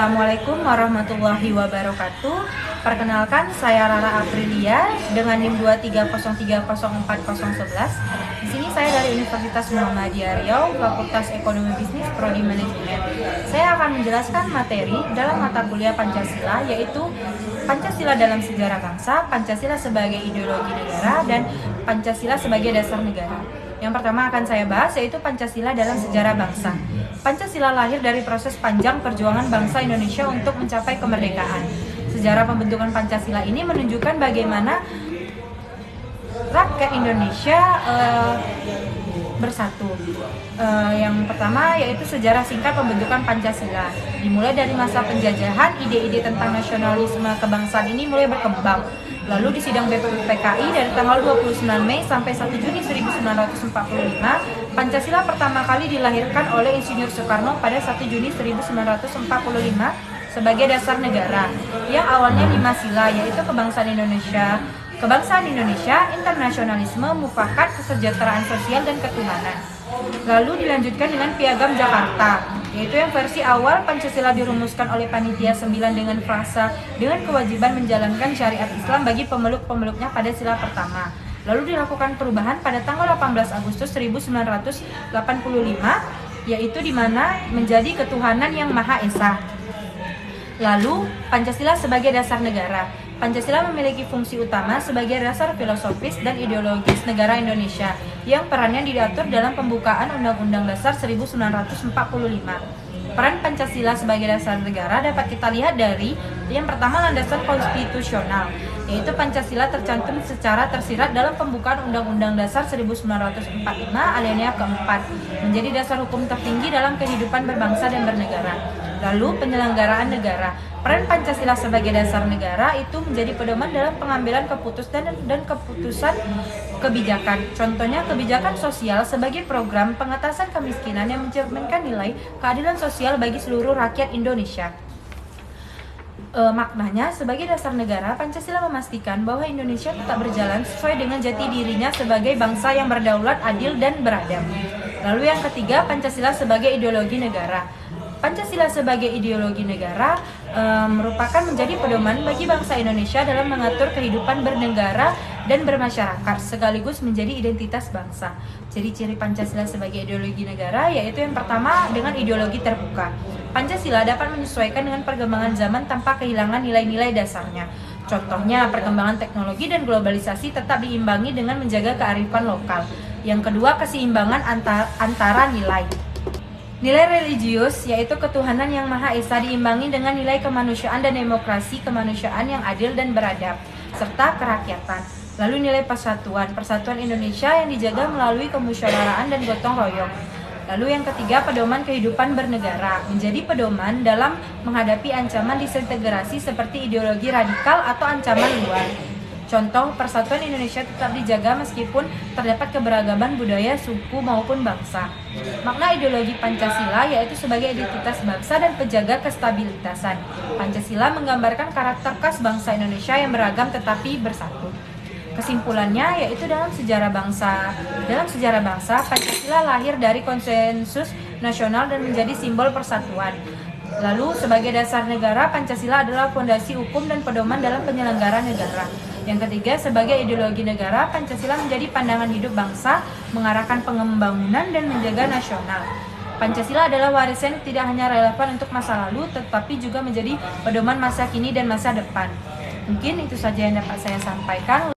Assalamualaikum warahmatullahi wabarakatuh. Perkenalkan, saya Rara Aprilia dengan NIM 230304011. Di sini saya dari Universitas Muhammadiyah Riau, Fakultas Ekonomi Bisnis, Prodi Manajemen. Saya akan menjelaskan materi dalam mata kuliah Pancasila, yaitu Pancasila dalam sejarah bangsa, Pancasila sebagai ideologi negara, dan Pancasila sebagai dasar negara. Yang pertama akan saya bahas yaitu Pancasila dalam sejarah bangsa. Pancasila lahir dari proses panjang perjuangan bangsa Indonesia untuk mencapai kemerdekaan. Sejarah pembentukan Pancasila ini menunjukkan bagaimana rakyat Indonesia bersatu. Yang pertama yaitu sejarah singkat pembentukan Pancasila. Dimulai dari masa penjajahan, ide-ide tentang nasionalisme kebangsaan ini mulai berkembang. Lalu di sidang BPUPKI dari tanggal 29 Mei sampai 1 Juni 1945, Pancasila pertama kali dilahirkan oleh Insinyur Soekarno pada 1 Juni 1945 sebagai dasar negara, yang awalnya 5 sila, yaitu kebangsaan Indonesia, internasionalisme, mufakat, kesejahteraan sosial, dan ketuhanan. Lalu dilanjutkan dengan Piagam Jakarta, yaitu yang versi awal Pancasila dirumuskan oleh Panitia 9 dengan frasa dengan kewajiban menjalankan syariat Islam bagi pemeluk-pemeluknya pada sila pertama. Lalu dilakukan perubahan pada tanggal 18 Agustus 1985, yaitu di mana menjadi ketuhanan yang Maha Esa. Lalu Pancasila sebagai dasar negara. Pancasila memiliki fungsi utama sebagai dasar filosofis dan ideologis negara Indonesia yang perannya diatur dalam pembukaan Undang-Undang Dasar 1945. Peran Pancasila sebagai dasar negara dapat kita lihat dari yang pertama, landasan konstitusional, yaitu Pancasila tercantum secara tersirat dalam pembukaan Undang-Undang Dasar 1945 alinea keempat, menjadi dasar hukum tertinggi dalam kehidupan berbangsa dan bernegara. Lalu penyelenggaraan negara. Peran Pancasila sebagai dasar negara itu menjadi pedoman dalam pengambilan keputusan dan keputusan kebijakan. Contohnya kebijakan sosial sebagai program pengentasan kemiskinan yang mencerminkan nilai keadilan sosial bagi seluruh rakyat Indonesia. Maknanya, sebagai dasar negara, Pancasila memastikan bahwa Indonesia tetap berjalan sesuai dengan jati dirinya sebagai bangsa yang berdaulat, adil, dan beradab. Lalu yang ketiga, Pancasila sebagai ideologi negara. Pancasila sebagai ideologi negara merupakan menjadi pedoman bagi bangsa Indonesia dalam mengatur kehidupan bernegara dan bermasyarakat, sekaligus menjadi identitas bangsa. Ciri-ciri Pancasila sebagai ideologi negara yaitu yang pertama, dengan ideologi terbuka. Pancasila dapat menyesuaikan dengan perkembangan zaman tanpa kehilangan nilai-nilai dasarnya. Contohnya, perkembangan teknologi dan globalisasi tetap diimbangi dengan menjaga kearifan lokal. Yang kedua, keseimbangan antara nilai. Nilai religius, yaitu ketuhanan yang Maha Esa, diimbangi dengan nilai kemanusiaan dan demokrasi, kemanusiaan yang adil dan beradab, serta kerakyatan. Lalu nilai persatuan Indonesia yang dijaga melalui kemusyawaraan dan gotong royong. Lalu yang ketiga, pedoman kehidupan bernegara, menjadi pedoman dalam menghadapi ancaman disintegrasi seperti ideologi radikal atau ancaman luar. Contoh, persatuan Indonesia tetap dijaga meskipun terdapat keberagaman budaya, suku, maupun bangsa. Makna ideologi Pancasila yaitu sebagai identitas bangsa dan penjaga kestabilitasan. Pancasila menggambarkan karakter khas bangsa Indonesia yang beragam tetapi bersatu. Kesimpulannya yaitu dalam sejarah bangsa, Pancasila lahir dari konsensus nasional dan menjadi simbol persatuan. Lalu sebagai dasar negara, Pancasila adalah fondasi hukum dan pedoman dalam penyelenggaraan negara. Yang ketiga, sebagai ideologi negara, Pancasila menjadi pandangan hidup bangsa, mengarahkan pembangunan dan menjaga nasional. Pancasila adalah warisan yang tidak hanya relevan untuk masa lalu, tetapi juga menjadi pedoman masa kini dan masa depan. Mungkin itu saja yang dapat saya sampaikan.